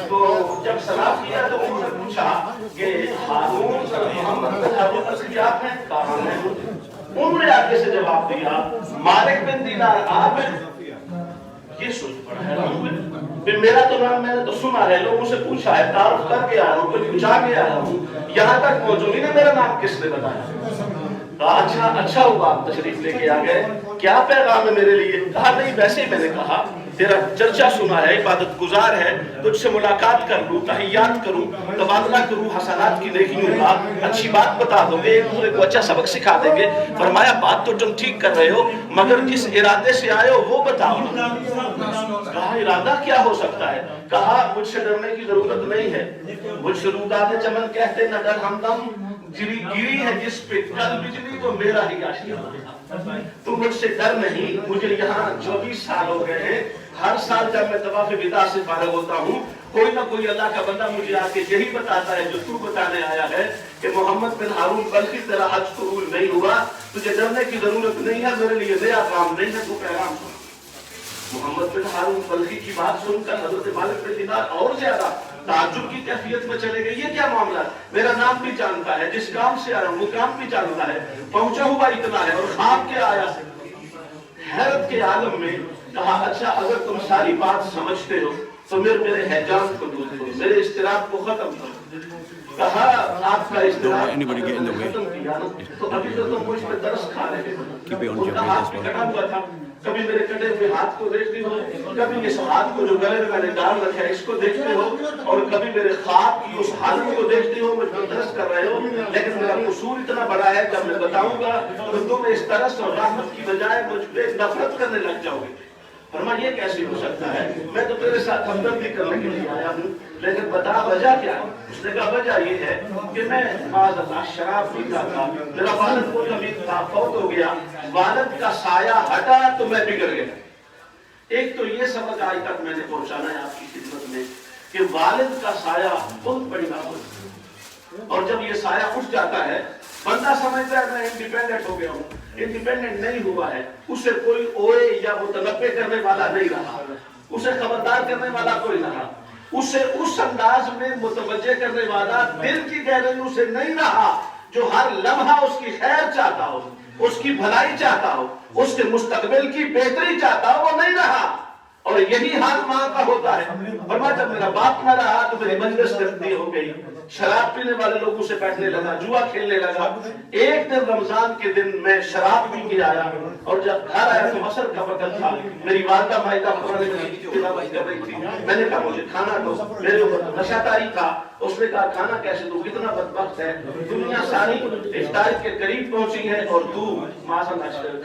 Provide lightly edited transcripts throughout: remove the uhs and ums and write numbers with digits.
تو جب سلام کیا تو ان سے پوچھا کہ ہارون محمد بن ہارون اصلیات ہیں؟ کہا میں ہوں۔ انہوں نے آگے سے جواب دیا مالک بن دینار آپ ہیں؟ یہ سوچ پڑا ہے پھر میرا تو نام میں نے تو سنا ہے، لوگوں سے پوچھا ہے، تعارف کر کے آیا ہوں، کوئی پوچھا کے آیا ہوں، یہاں تک پہنچوں گی نا میرا نام کس نے بتایا؟ اچھا ہوا آپ تشریف لے کے آ گئے، کیا پیغام ہے میرے لیے؟ کہا نہیں ویسے ہی میں نے کہا تیرا چرچا سنا ہے، عبادت گزار ہے، تجھ سے ملاقات کر لوں، تحیات کروں، تبادلہ کروں حسنات کی نیکیوں کا، اچھی بات بتا دو گے، ایک دوسرے کو اچھا سبق سکھا دیں گے۔ فرمایا بات تو تم ٹھیک کر رہے ہو مگر جس ارادے سے آئے ہو وہ بتاؤ۔ کہا ارادہ کیا ہو سکتا ہے؟ کہا مجھ سے ڈرنے کی ضرورت نہیں ہے، مجھ سے روداد چمن کہتے نہ ڈر ہمدم، گری ہے جس پہ کل بجلی تو میرا ہی آشیانہ۔ تو مجھ سے ڈر نہیں، مجھے یہاں 24 سال ہو گئے ہیں، ہر سال جب میں طواف وداع سے فارغ ہوتا ہوں کوئی نہ کوئی اللہ کا بندہ مجھے آ کے یہی بتاتا ہے جو تو بتانے آیا ہے کہ محمد بن ہارون بلخی تیرا حج قبول نہیں ہوا، تجھے ڈرنے کی ضرورت نہیں ہے، میرے لیے نیا کام نہیں ہے، تو پیغام سن۔ محمد بن ہارون بلخی کی بات سن کر حضرت مالک بن دینار اور زیادہ تعجب کی کیفیت میں چلے گئے، یہ کیا معاملہ ہے؟ میرا نام بھی جانتا ہے، جس کام سے آیا ہوں وہ کام بھی جانتا ہے، پہنچا ہوا اتنا ہے، اور خواب کے آیا ہے۔ حیرت کے عالم میں کہا اچھا اگر تم ساری بات سمجھتے ہو تو میرے حجام کو دور کرو، میرے اضطراب کو ختم کرو۔ کہا آپ کا اضطراب ختم کیا تو ابھی تو تم مجھ پہ درس کھا رہے ہو۔ ان کا ہاتھ بھی کٹا ہوا تھا، کبھی میرے کٹے ہوئے ہاتھ کو دیکھتے ہو، کبھی اس ہاتھ کو جو گلے میں نے ڈال رکھا ہے اس کو دیکھتے ہو، اور کبھی میرے خواب کی اس حالت کو دیکھتے ہو، مجھ پر درس کر رہے ہو، لیکن میرا قصور اتنا بڑا ہے جب میں بتاؤں گا تو تم اس درس اور رحمت کی بجائے مجھ پہ نفرت کرنے لگ جاؤ گے۔ فرمایا یہ کیسے ہو سکتا ہے؟ میں تو تیرے ساتھ ہمدردی کرنے کے لیے آیا ہوں، لیکن بتا وجہ کیا ہے؟ اس نے کہا وجہ یہ ہے کہ میں معاذ اللہ شراب پیتا تھا، میرا والد کو کبھی فوت ہو گیا، والد کا سایہ ہٹا تو میں بگڑ گیا۔ ایک تو یہ سبق آج تک میں نے پہنچانا ہے آپ کی خدمت میں کہ والد کا سایہ بہت بڑی بات ہوتی ہے، اور جب یہ سایہ اٹھ جاتا ہے بندہ سمجھتا ہے میں انڈیپینڈنٹ ہو گیا ہوں، انڈیپینڈنٹ نہیں ہوا ہے، اسے کوئی اوے یا متنبع کرنے والا نہیں رہا، اسے خبردار کرنے والا کوئی رہا، اسے اس انداز میں متوجہ کرنے والا دل کی گہرائیوں سے نہیں رہا جو ہر لمحہ اس کی خیر چاہتا ہو، اس کی بھلائی چاہتا ہو، اس کے مستقبل کی بہتری چاہتا ہو، وہ نہیں رہا۔ اور یہی حال ماں کا ہوتا ہے۔ فرمایا جب میرا باپ نہ رہا تو میری مجلس گندی ہو گئی، شراب پینے والے لوگوں سے بیٹھنے لگا، جوا کھیلنے لگا۔ ایک دن رمضان کے دن میں شراب پی کے آیا، اور جب گھر آیا تو عصر کا وقت تھا، میری والدہ مائدہ قرآن مجید کی تلاوت کر رہی تھی، میں نے کہا مجھے کھانا دو، میرے اوپر نشہ طاری تھا، اس نے کہا کھانا کیسے دوں، اتنا بدبخت ہے، دنیا ساری افطار کے قریب پہنچی ہے اور تو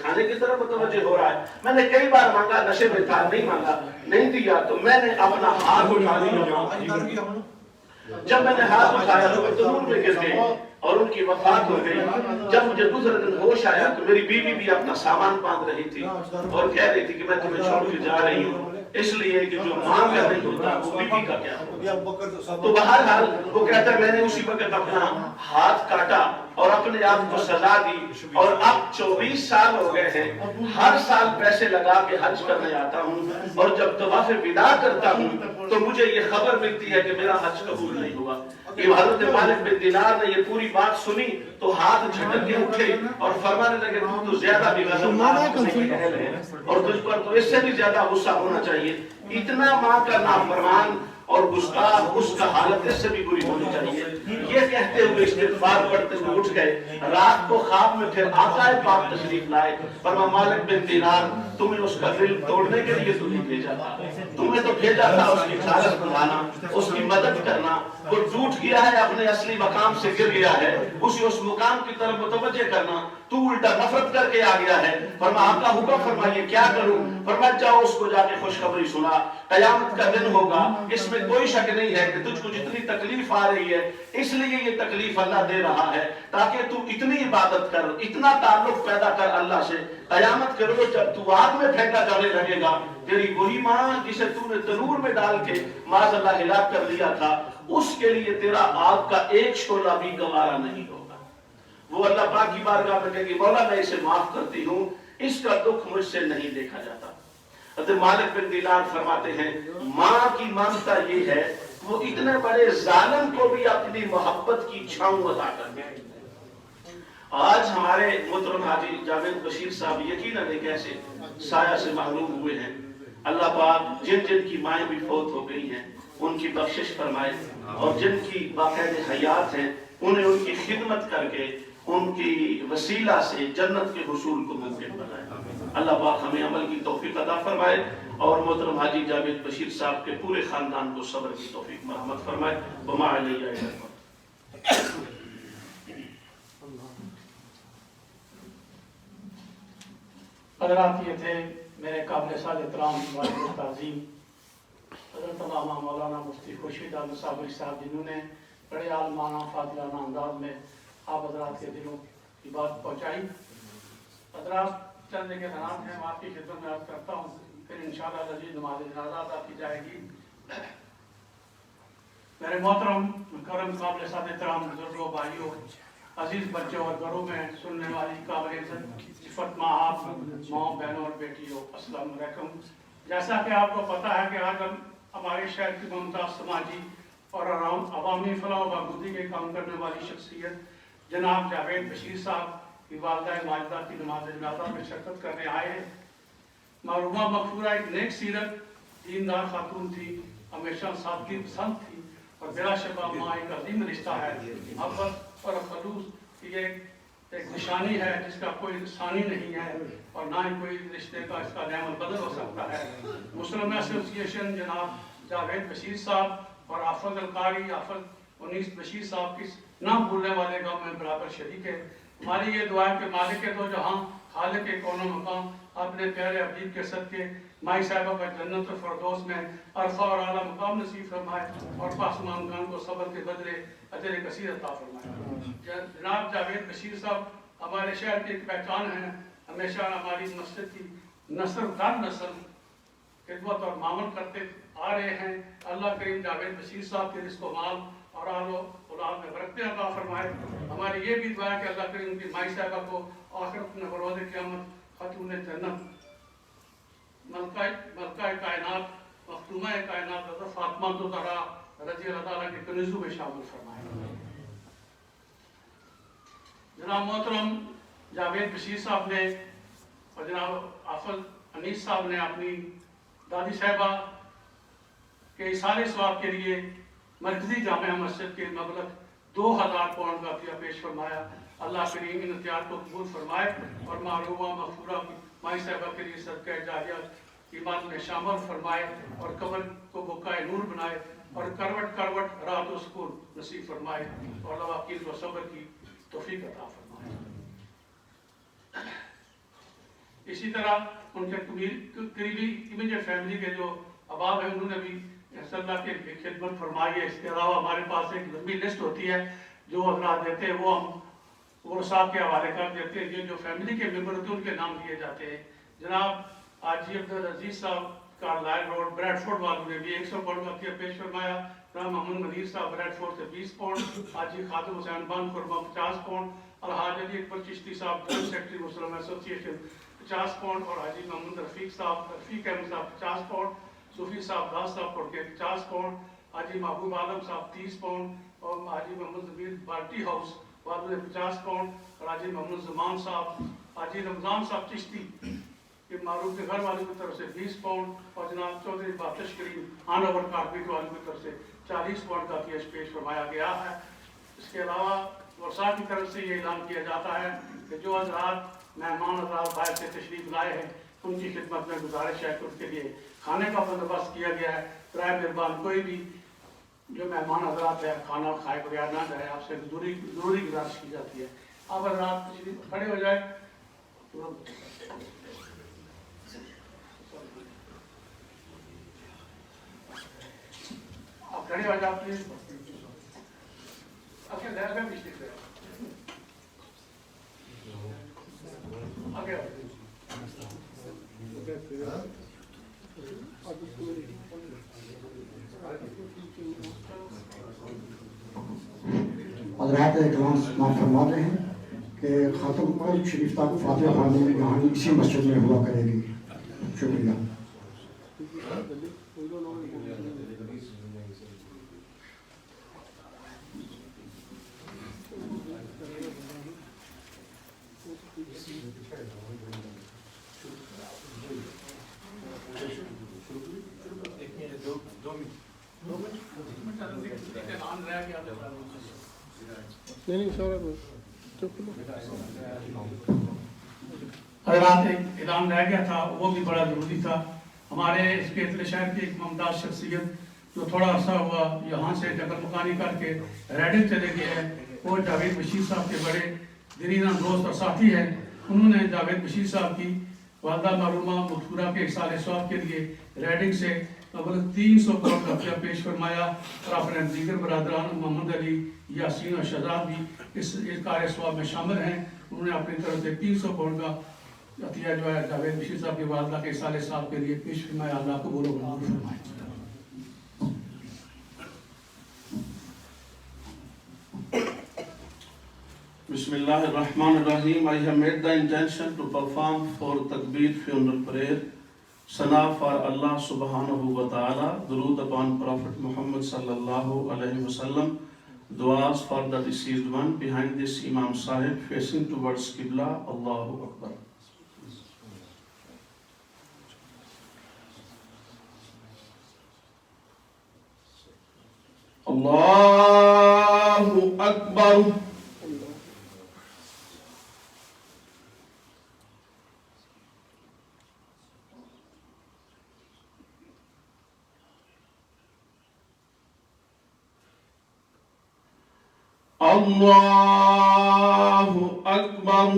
کھانے کی طرف متوجہ ہو رہا ہے۔ میں نے کئی بار مانگا، نشے میں تھا، نہیں مانگا، نہیں دیا، تو میں نے اپنا ہاتھ اٹھا لیا۔ جب میں نے ہاتھ اٹھایا تو وہ تنور میں گر گئی اور ان کی وفات ہو گئی۔ جب مجھے دوسرے دن ہوش آیا تو میری بیوی بھی اپنا سامان باندھ رہی تھی اور کہہ رہی تھی کہ میں تمہیں چھوڑ کے جا رہی ہوں، اس لیے کہ جو ماں کا نہیں ہوتا وہ بیوی کا کیا ہوتا۔ تو بہرحال وہ کہتا ہے میں نے اسی وقت اپنا ہاتھ کاٹا اور اپنے آپ کو سزا دی، اور اب 24 سال ہو گئے ہیں، ہر سال پیسے لگا کے حج کرنے آتا ہوں، اور جب طواف وداع کرتا ہوں تو مجھے یہ خبر ملتی ہے کہ میرا حج قبول نہیں ہوا۔ یہ حضرت مالک بن دینار نے یہ پوری بات سنی تو ہاتھ جھٹک کے اٹھے اور فرمانے لگے تو زیادہ بھی غضب ناک نہیں ہے اور تجھ پر تو اس سے بھی زیادہ غصہ ہونا چاہیے۔ اتنا ماں کا نافرمان اور گستاخ اس کا حالت اس سے بھی بری ہونی چاہیے. یہ کہتے ہوئے استغفار پڑھتے ہوئے اٹھ گئے. رات کو خواب میں پھر آقا پاک تشریف لائے. فرمایا مالک بن دینار تمہیں اس کا دل توڑنے کے لیے تو نہیں بھیجا تھا, تمہیں تو بھیجا تھا اس کی خالص بنانا, اس کی مدد کرنا. وہ ٹوٹ گیا ہے, اپنے اصلی مقام سے گر گیا ہے, اسے اس مقام کی طرف متوجہ کرنا. تو الٹا نفرت کر کے آ گیا ہے. فرمایا آپ کا حکم فرمائیے کیا کروں؟ فرمایا جاؤ اس کو جا کے خوشخبری سنا, قیامت کا دن ہوگا, اس میں کوئی شک نہیں ہے کہ تجھ کو جتنی تکلیف آ رہی ہے اس لیے یہ تکلیف اللہ دے رہا ہے تاکہ تو اتنی عبادت کر, اتنا تعلق پیدا کر اللہ سے. قیامت کے روز جب تو آگ میں پھینکا جانے لگے گا, تیری وہی ماں جسے تو نے تنور میں ڈال کے معاذ اللہ ہلاک کر دیا تھا, اس کے لیے تیرا آگ کا ایک شعلہ بھی گوارا نہیں ہوگا. وہ اللہ پاک کی بارگاہ میں کہے گی مولا میں اسے معاف کرتی ہوں, اس کا دکھ مجھ سے نہیں دیکھا جاتا. حضرت مالک بن دینار فرماتے ہیں ماں کی مانتا یہ ہے وہ اتنے بڑے ظالم کو بھی اپنی محبت کی چھاؤں عطا کر دے. آج ہمارے محترم حاجی جاوید بشیر صاحب یقیناً ایک ایسے سایہ سے محروم ہوئے ہیں. اللہ پاک جن جن کی مائیں بھی فوت ہو گئی ہیں ان کی بخشش فرمائے, اور جن کی باقاعدہ حیات ہیں انہیں ان کی خدمت کر کے ان کی وسیلہ سے جنت کے حصول کو ممکن بنائے. اللہ پاک ہمیں عمل کی توفیق عطا فرمائے, اور محترم حاجی جاوید بشیر صاحب کے پورے خاندان کو صبر کی توفیق مرحمت فرمائے. وما علیہ الا البلاغ. حضرات یہ تھے میرے قابل سال احترام والد تعظیم حضرت علامہ مولانا مفتی خورشید احمد صابری صاحب, جنہوں نے بڑے عالمانہ فاضلانہ انداز میں آپ حضرات کے دلوں کی بات پہنچائی. حضرات چند نعت ہیں, آپ کی خدمت میں عرض کرتا ہوں, پھر انشاءاللہ لذیذ نماز جنازہ ادا کی جائے گی. میرے محترم کرم قابل سال احترام بزرگوں, بھائیوں, عزیز بچوں اور گھروں میں سننے والی قابل عزت صفت ماں, آپ ماں بہنوں اور بیٹیوں, السلام علیکم. جیسا کہ آپ کو پتا ہے کہ آج ہم ہمارے شہر کی ممتاز سماجی اور عوامی فلاح و بہبودی کے کام کرنے والی شخصیت جناب جاوید بشیر صاحب کی والدہ ماجدہ کی نماز جنازہ میں شرکت کرنے آئے ہیں. مرحومہ مغفورہ ایک نیک سیرت, دیندار خاتون تھی, ہمیشہ سادگی پسند تھی, اور بلا شبہ ماں ایک عظیم رشتہ ہے. محبت اور خلوص یہ ایک نشانی ہے جس کا کوئی ثانی نہیں ہے, اور نہ ہی کوئی رشتے کا اس کا نعم البدل ہو سکتا ہے. مسلم ایسوسی ایشن جناب جاوید بشیر صاحب اور آفض القاری آفض انیس بشیر صاحب کی نہ بھولنے والے غم میں برابر شریک ہے. ہماری یہ دعا ہے کہ مالک دو جہاں خالق کون و مقام اپنے پیارے حبیب کے صدقے مائی صاحبہ کا جنت الفردوس میں عرفہ اور اعلیٰ مقام نصیب فرمائے, اور پاسمان خان کو صبر کے بدلے اجر کثیر عطا فرمائے. جناب جاوید بشیر صاحب ہمارے شہر کی ایک پہچان ہے, ہمیشہ ہماری مسجد کی نسل در نسل خدمت اور معاون کرتے آ رہے ہیں. اللہ کریم جاوید بشیر صاحب کے رزق و مال اور آل و اولاد میں برکتیں عطا فرمائے. ہماری یہ بھی دعا ہے کہ اللہ کریم ان کی مائی صاحبہ کو آخرت میں بروز قیامت خاتون جنت ملکہ کائنات مختومہ کائنات حضرت فاطمہ زہرا رضی اللہ تعالیٰ کے کنیزوں میں شامل فرمائے. جناب محترم جاوید بشیر صاحب نے اور جناب آفض انیس صاحب نے اپنی دادی صاحبہ کے اصالِ ثواب کے لیے مرکزی جامعہ مسجد کے مبلغ 2000 پاؤنڈ کا عطیہ پیش فرمایا. اللہ کریم ان عطیات کو قبول فرمائے اور معروفہ مغفورہ مائی صاحبہ کے لیے صدقہ جاریہ ایمان میں شامل فرمائے, اور قبر کو بقائے نور بنائے, اور کروٹ کروٹ راحت و سکون نصیب فرمائے, اور لواقیل و صبر کی توفیق عطا فرمائے. اسی طرح ان کے قریبی امیجیٹ فیملی کے جو احباب ہیں انہوں نے بھی اللہ کی خدمت فرمائی ہے. اس کے علاوہ ہمارے پاس ایک لمبی لسٹ ہوتی ہے جو حضرات دیتے ہیں, وہ ہم ورثاء کے حوالے کر دیتے ہیں. یہ جو فیملی کے ممبر ہوتے ہیں ان کے نام دیے جاتے ہیں. جناب حاجی عبدالعزیز صاحب کارلائل روڈ بریڈ فورڈ والوں نے بھی 100 پاؤنڈ کا عطیہ پیش فرمایا. جناب محمد منیر صاحب بریڈ فورڈ سے 20 پاؤنڈ, حاجی خادم حسین بان قربہ 50 پاؤنڈ, الحاج علی اکبر چشتی صاحب جنرل سیکرٹری مسلم ایسوسی ایشن 50 پاؤنڈ, اور حاجی محمد رفیق احمد صاحب 50 پاؤنڈ, صوفی صاحب داس صاحب پڑھ کے 50 پاؤنڈ, حاجی محبوب عالم صاحب 30 پاؤنڈ, اور حاجی محمد زمیر بارٹی ہاؤس والوں نے 50 پاؤنڈ, اور حاجی محمد زمان صاحب, حاجی رمضان صاحب چشتی کہ معروف کے گھر والوں کی طرف سے 20 پاؤنڈ اور جناب چودھری بابتش کریم آن اوور کارپیٹ والوں کی طرف سے 40 پاؤنڈ کا کیش پیش فرمایا گیا ہے۔ اس کے علاوہ ورثاء کی طرف سے یہ اعلان کیا جاتا ہے کہ جو حضرات مہمان حضرات باہر سے تشریف لائے ہیں ان کی خدمت میں گزارش ہے کہ ان کے لیے کھانے کا بندوبست کیا گیا ہے۔ برائے مہربان کوئی بھی جو مہمان حضرات ہے کھانا کھائے بغیر نہ جائے، آپ سے ضروری گزارش کی جاتی ہے۔ آپ حضرات تشریف کھڑے ہو جائے۔ آپ کھڑے ہو جائے پلیز۔ آگے لہر میں پچھلے سے آگے حضرات اکرام سماعت فرما رہے ہیں کہ خاتم قرآن شریف تک فاتحہ خوانی یہاں اسی مسجد میں ہوا کرے گی۔ شکریہ۔ حضرات ایک اعلان رہ گیا تھا، وہ بھی بڑا ضروری تھا۔ ہمارے اس کے شہر کی ایک ممتاز شخصیت جو تھوڑا عرصہ ہوا یہاں سے نقل مکانی کر کے ریڈنگ چلے گئے ہیں، وہ جاوید بشیر صاحب کے بڑے دینی دوست اور ساتھی ہیں۔ انہوں نے جاوید بشیر صاحب کی والدہ معلومہ مغفورہ کے احسان ثواب کے لیے ریڈنگ سے قبل 300 پاؤنڈ کا عطیہ پیش فرمایا، اور اپنے دیگر برادران محمد علی، یاسین اور شہزاد بھی اس کار ثواب میں شامل ہیں۔ انہوں نے اپنی طرف سے 300 پاؤنڈ کا عطیہ جو ہے جاوید بشیر صاحب کی والدہ کے احسان ثواب کے لیے پیش فرمایا۔ اللہ قبول و منظور فرمائے۔ Bismillah ar-Rahman ar-Rahim. I have made the intention to perform for Takbir funeral prayer, Sana for Allah subhanahu wa ta'ala, Durood upon Prophet Muhammad sallallahu alayhi wa sallam, du'as for the deceased one. Behind this Imam Sahib facing towards Qibla. Allahu Akbar. Allahu Akbar. Allahu Akbar.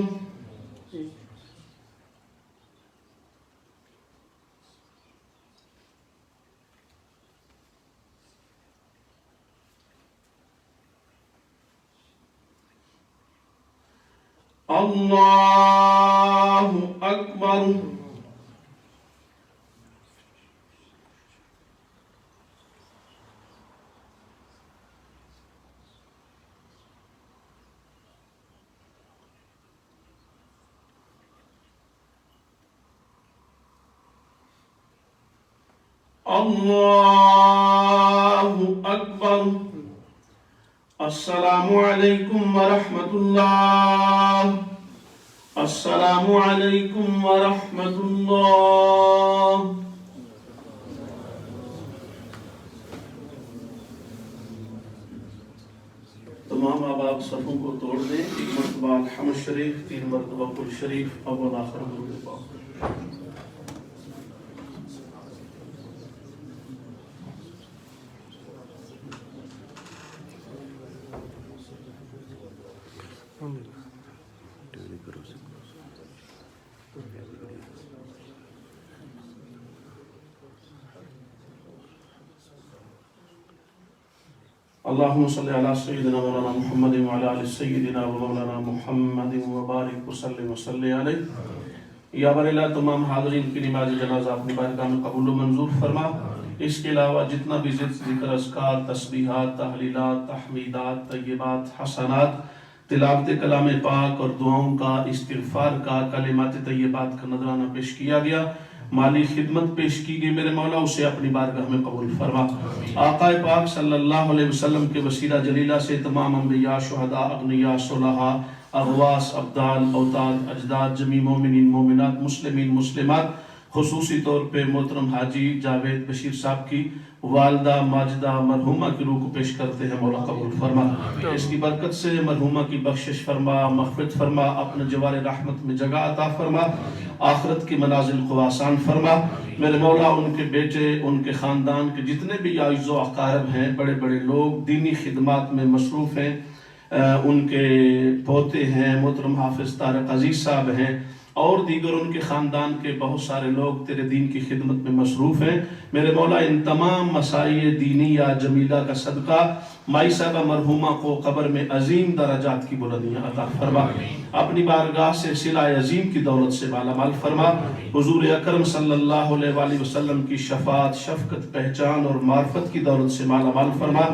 Allahu Akbar. Allahu Akbar. Assalamu alaikum wa rahmatullah. Assalamu alaikum wa rahmatullah. تمام آباب صفوں کو توڑ دیں، ایک مرتبہ الحمد شریف، 3 مرتبہ کل شریف، اول آخر درود پاک۔ اللهم صل على سيدنا مولانا محمد وعلى آل سيدنا مولانا محمد وبارك وسلم وصلی علیہ۔ یا بر اللہ تمام حاضرین کی نماز جنازہ اپنی بارگاہ میں قبول و منظور فرما۔ اس کے علاوہ جتنا بھی ذکر اذکار، تسبیحات، تحلیلات، تحمیدات، طیبات، حسنات، تلاوت کلام پاک اور دعاؤں کا، استغفار کا، کلمات طیبات کا نذرانہ پیش کیا گیا، مالی خدمت پیش کی گئی میرے مولا اسے اپنی بارگاہ میں قبول فرما۔ آقا پاک صلی اللہ علیہ وسلم کے وسیلہ جلیلہ سے تمام انبیاء، شہداء، اغنیاء، صلحاء، اغواس، ابدال، اوتاد، اجداد، جمیع مومنین، مومنات، مسلمین، مسلمات، خصوصی طور پہ محترم حاجی جاوید بشیر صاحب کی والدہ ماجدہ مرحومہ کی روح کو پیش کرتے ہیں، مولا قبول فرما۔ اس کی برکت سے مرحومہ کی بخشش فرما، مغفرت فرما، اپنے جوار رحمت میں جگہ عطا فرما، آخرت کی منازل کو آسان فرما۔ میرے مولا ان کے بیٹے، ان کے خاندان کے جتنے بھی اعزاء و اقارب ہیں، بڑے بڑے لوگ دینی خدمات میں مصروف ہیں، ان کے پوتے ہیں، محترم حافظ طارق عزیز صاحب ہیں، اور دیگر ان کے خاندان کے بہت سارے لوگ تیرے دین کی خدمت میں مصروف ہیں۔ میرے مولا ان تمام مسائل دینیہ جمیلہ کا صدقہ مائی صاحبہ مرحومہ کو قبر میں عظیم درجات کی بلندیاں عطا فرما، اپنی بارگاہ سے صلہ عظیم کی دولت سے مالا مال فرما، حضور اکرم صلی اللہ علیہ وآلہ وسلم کی شفاعت، شفقت، پہچان اور معرفت کی دولت سے مالا مال فرما،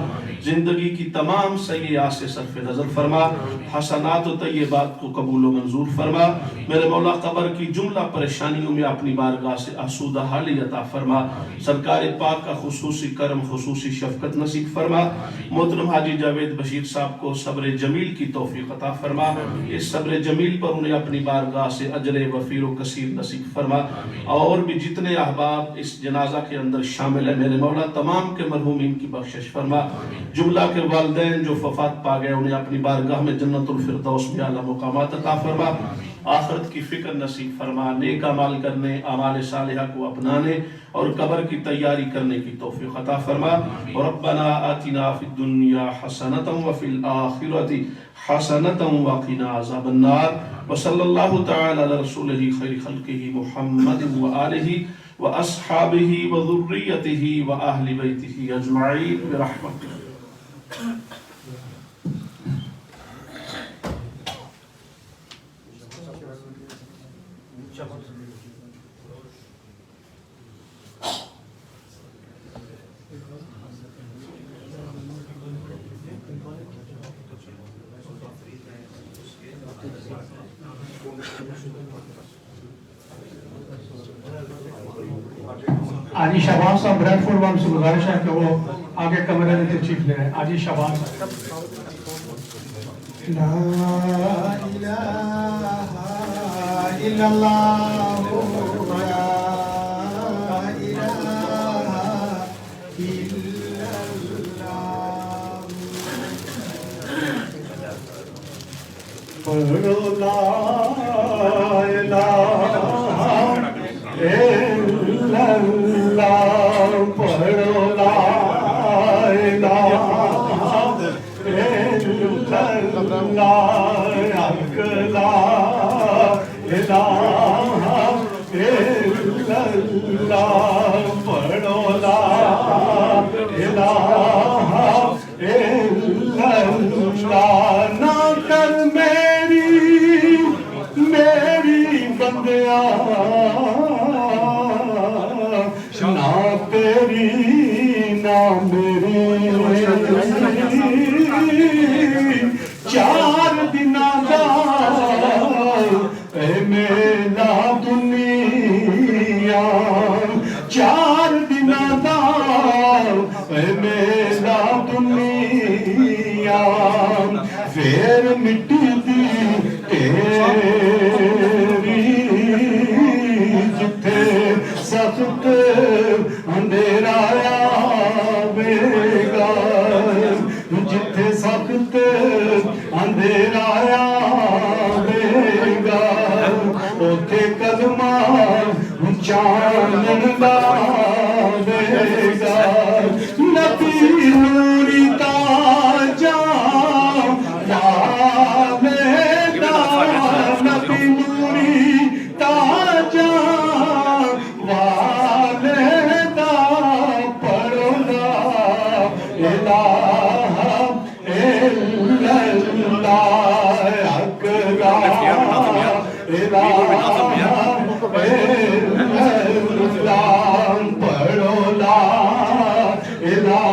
زندگی کی تمام سیئات سے صرف نظر فرما، حسنات و طیبات کو قبول و منظور فرما۔ میرے مولا قبر کی جملہ پریشانیوں میں اپنی بارگاہ سے آسودہ حالی عطا فرما، سرکار پاک کا خصوصی کرم، خصوصی شفقت نصیب فرما، محترم حاجی جاوید بشیر صاحب کو صبر جمیل کی توفیق عطا فرما، اس صبر جمیل پر انہیں اپنی بارگاہ سے اجر وفیر و کثیر نصیب فرما، اور بھی جتنے احباب اس جنازہ کے اندر شامل ہیں میرے مولا تمام کے مرحومین کی بخشش فرما، جملہ کے والدین جو وفات پا گئے انہیں اپنی بارگاہ میں جنت الفردوس میں اعلیٰ مقامات عطا فرما، آخرت کی فکر نصیب فرما، نیک اعمال کرنے، اعمال صالحہ کو اپنانے اور قبر کی تیاری کرنے کی توفیق عطا فرما۔ ربنا آتنا فی الدنیا حسنۃ وفی الآخرۃ حسنۃ وقنا عذاب النار، وصلی اللہ تعالی علی رسولہ خیر خلقہ محمد وآلہ واصحابہ وذریتہ واہل بیتہ اجمعین برحمتہ۔ آجی شہباز صاحب بریڈ فورڈ والوں سے گزارش ہے کہ وہ آگے کمرے میں تشریف لے رہے ہیں۔ آجی شہباز لا الہ الا اللہ لا الہ الا اللہ، پڑھو لا الہ الا اللہ، پڑھو لا الہ الا اللہ، حق لا الہ الا اللہ، پڑھو لا الہ الا اللہ، نہ کر میری بندیاں نہ تیری نہ میری، چار دن دا اے میلا دنیا، چار دن دا اے میلا دنیا، پھر مٹی دی تیری جتھے سخت اندھیرا آوے گا، جتھے سخت اندھیرا آوے گا، اوتھے کلمہ چانن لاوے گا، نبی نوری تاجا لاوے گا، نبی نوری تاجا والدہ، پڑھو لا الہ الا اللہ، حق لا الہ الا اللہ، پڑھو لا الہ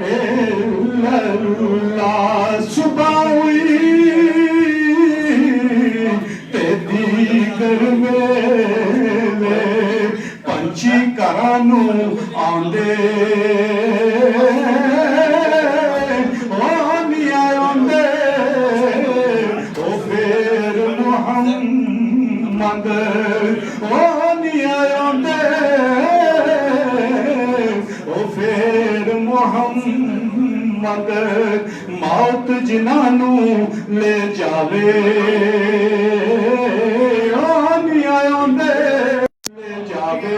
الا اللہ، صبح ہوئی تے دیگر میں جنانو آندے پھر محمد پھر محمد موت جنانو لے جاوے لے جاوے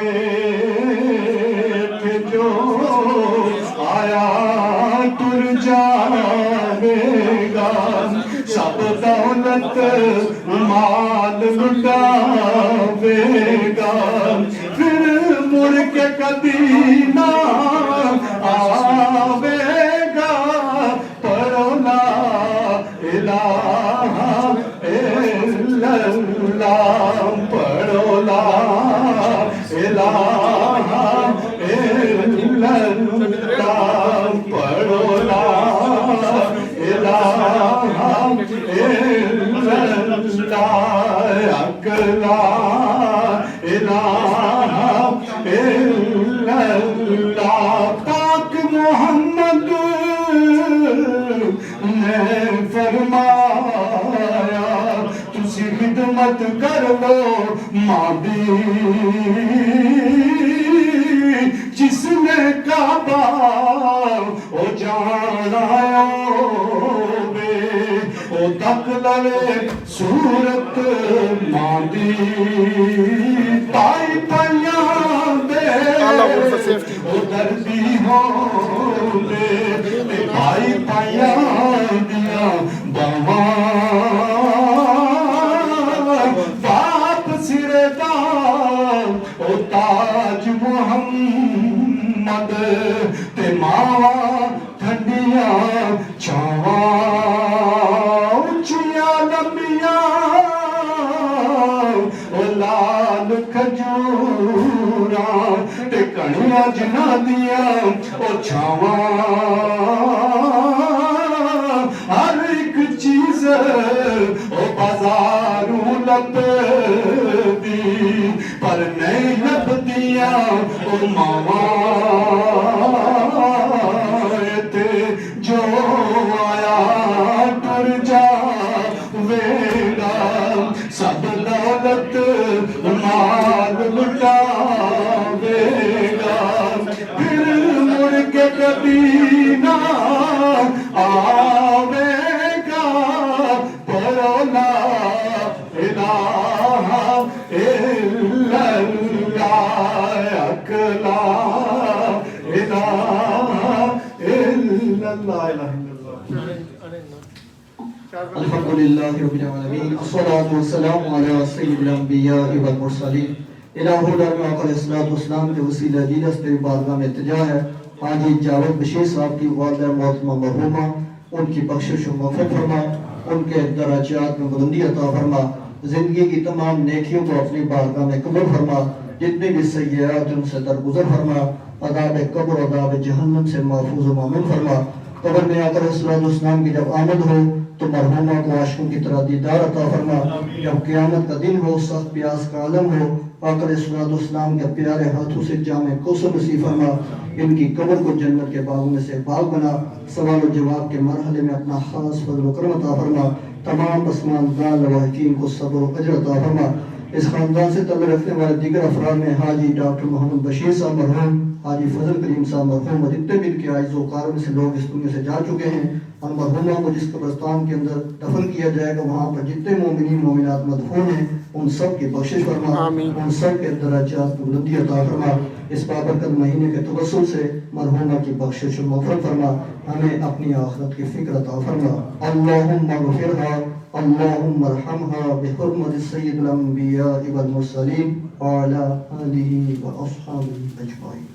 کہ جو آیا تر جاوے گا سب دولت مال لٹاوے گا پھر مڑ کے کبھی نہ آوے گا پڑھو لا الہ الا اللہ پڑھو لا الہ الا اللہ پڑھو لا الہ الا اللہ اکلا الہ الا اللہ پاک محمد نے فرمایا تسی خدمت کر لو ماں دی جس نے کعبہ او جانا او تک لے صورت ماں دی پائی پائیاں دے او دردی ہو دے پائی پائیاں دیا باپ سرے دا او تاج محمد تے ماوا ٹھنڈیاں چھاواں اچھیاں لمبیاں او لال کھجوراں تے کڑیاں جنہاں دیاں او چھاواں ہر ایک چیز او بازاروں لبدی پر نہیں لبدیاں او ماواں تے جو آیا ٹر جاوے گا سب دولت مال لٹاوے گا پھر مڑ کے کبھی نہ آوے گا پڑھو لا الہ الا اللہ اکلا الہ الا اللہ الحمدللہ رب العالمین الصلاة والسلام علی سید الانبیاء والمرسلین الہ العالمین علیہ السلام کے وسیلہ دیدہ سے بارگاہ میں التجا ہے حاجی جاوید بشیر صاحب کی والدہ محترمہ مرحومہ ان کی بخشش و مغفرت فرما ان کے درجات میں بلندی عطا فرما زندگی کی تمام نیکیوں کو اپنی بارگاہ میں قبول فرما جتنے بھی سیئات ان سے درگزر فرما عذاب قبر عذاب جہنم سے محفوظ و مامن فرما قبر میں آقا علیہ السلام کی جب آمد ہو تو مرحومہ کو عاشقوں کی طرح دیدار عطا فرما جب قیامت کا دن ہو سخت پیاس کا عالم ہو آقا علیہ السلام کے پیارے ہاتھوں سے جامع کوثر نصیب فرما ان کی قبر کو جنت کے باغوں میں سے باغ بنا سوال و جواب کے مرحلے میں اپنا خاص فضل و کرم عطا فرما تمام پسماندگان لواحقین کو صبر و اجر عطا فرما اس خاندان سے تعلق رکھنے والے دیگر افراد میں حاجی ڈاکٹر محمد بشیر صاحب مرحوم حاجی فضل کریم صاحب مرحوم اور جتنے بھی ان کے عاجز و کاروں میں سے لوگ اس دنیا سے جا چکے ہیں اور مرحومہ کو جس قبرستان کے اندر دفن کیا جائے گا وہاں پر جتنے مومنین مومنات مدفون ہیں ان سب کی بخشش فرما ان سب کے درجات کو بلندی عطا فرما اس بابرکت مہینے کے توسل سے مرحومہ کی بخشش و مغفرت فرما ہمیں اپنی آخرت کی فکر عطا فرما اللہم اغفرها اللہم ارحمها بحرمت سید الانبیاء والمرسلین وعلی آلہ واصحابہ اجمعین